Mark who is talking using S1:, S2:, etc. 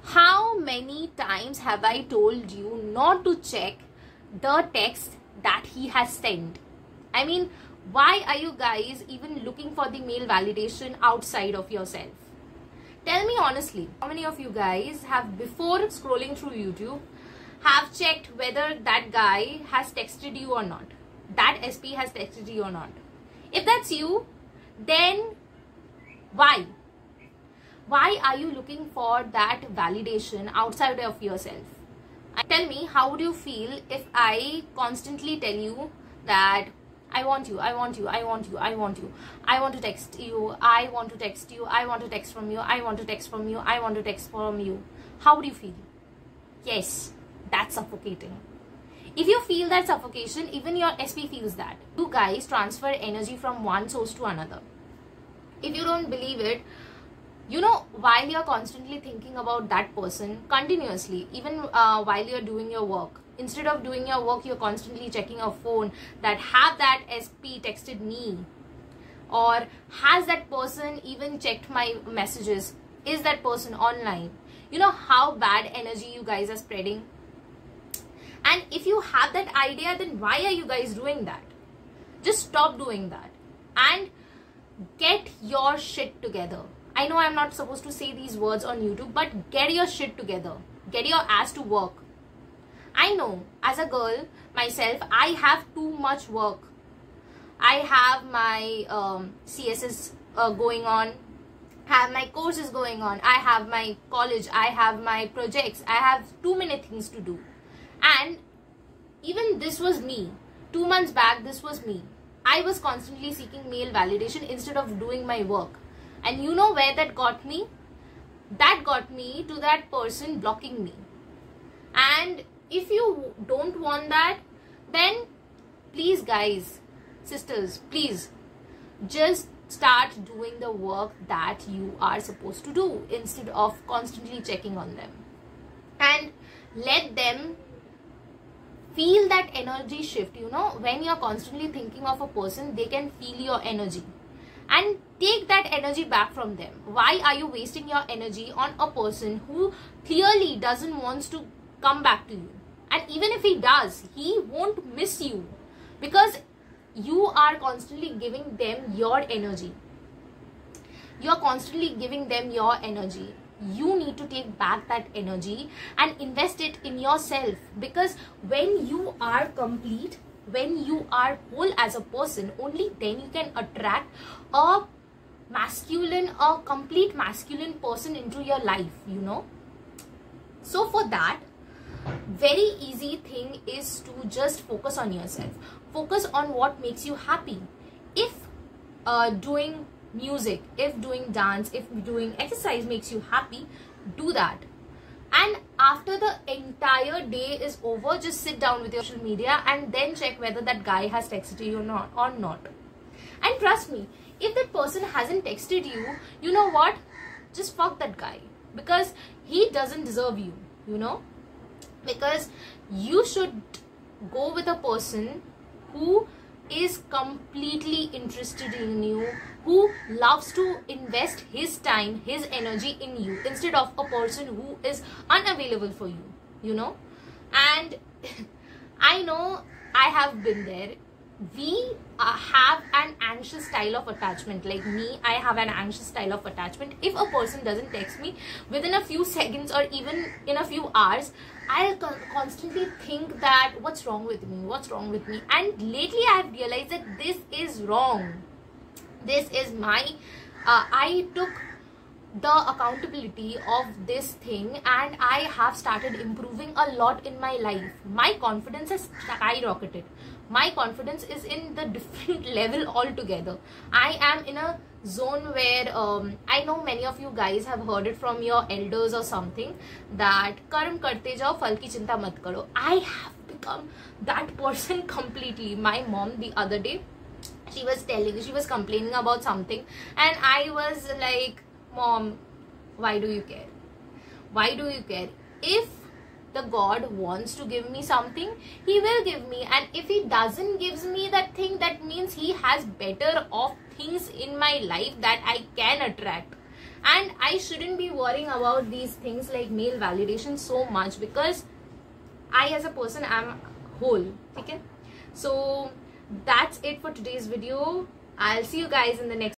S1: How many times have I told you not to check the text that he has sent? I mean, why are you guys even looking for the male validation outside of yourself? Tell me honestly, how many of you guys have, before scrolling through YouTube, have checked whether that guy has texted you or not? That SP has texted you or not? If that's you, then why? Why are you looking for that validation outside of yourself? Tell me, how would you feel if I constantly tell you that I want you, I want you, I want you, I want you, I want to text you, I want to text you, I want to text from you, I want to text from you, I want to text from you? How would you feel? Yes, that's suffocating. If you feel that suffocation, even your SP feels that. You guys transfer energy from one source to another. If you don't believe it, you know, while you're constantly thinking about that person continuously, even while you're doing your work, instead of doing your work, you're constantly checking your phone that have that SP texted me, or has that person even checked my messages? Is that person online? You know how bad energy you guys are spreading? And if you have that idea, then why are you guys doing that? Just stop doing that and get your shit together. I know I'm not supposed to say these words on YouTube, but get your shit together. Get your ass to work. I know, as a girl, myself, I have too much work. I have my CSS going on, have my courses going on, I have my college, I have my projects, I have too many things to do. And even this was me. 2 months back, this was me. I was constantly seeking male validation instead of doing my work. And you know where that got me? That got me to that person blocking me. And if you don't want that, then please guys, sisters, please just start doing the work that you are supposed to do instead of constantly checking on them. And let them feel that energy shift. You know, when you're constantly thinking of a person, they can feel your energy. And take that energy back from them. Why are you wasting your energy on a person who clearly doesn't want to come back to you? And even if he does, he won't miss you, because you are constantly giving them your energy. You're constantly giving them your energy. You need to take back that energy and invest it in yourself, because when you are complete, when you are whole as a person, only then you can attract a masculine, a complete masculine person into your life, you know. So for that, very easy thing is to just focus on yourself. Focus on what makes you happy. If doing music, if doing dance, if doing exercise makes you happy, do that. And after the entire day is over, just sit down with your social media and then check whether that guy has texted you or not. And trust me, if that person hasn't texted you, you know what? Just fuck that guy, because he doesn't deserve you, you know. Because you should go with a person who is completely interested in you, who loves to invest his time, his energy in you, instead of a person who is unavailable for you, you know. And I know, I have been there. We have an anxious style of attachment. Like me, I have an anxious style of attachment. If a person doesn't text me within a few seconds or even in a few hours, I'll constantly think that what's wrong with me, what's wrong with me. And lately I've realized that this is wrong. This is my I took the accountability of this thing, and I have started improving a lot in my life. My confidence has skyrocketed. My confidence is in the different level altogether. I am in a zone where I know many of you guys have heard it from your elders or something, that karm karte jao, phal ki chinta mat karo. I have become that person completely. My mom the other day, she was complaining about something, and I was like, Mom, why do you care? Why do you care? If the God wants to give me something, he will give me. And if he doesn't gives me that thing, that means he has better off things in my life that I can attract. and I shouldn't be worrying about these things like male validation so much, because I as a person am whole. Okay, so that's it for today's video. I'll see you guys in the next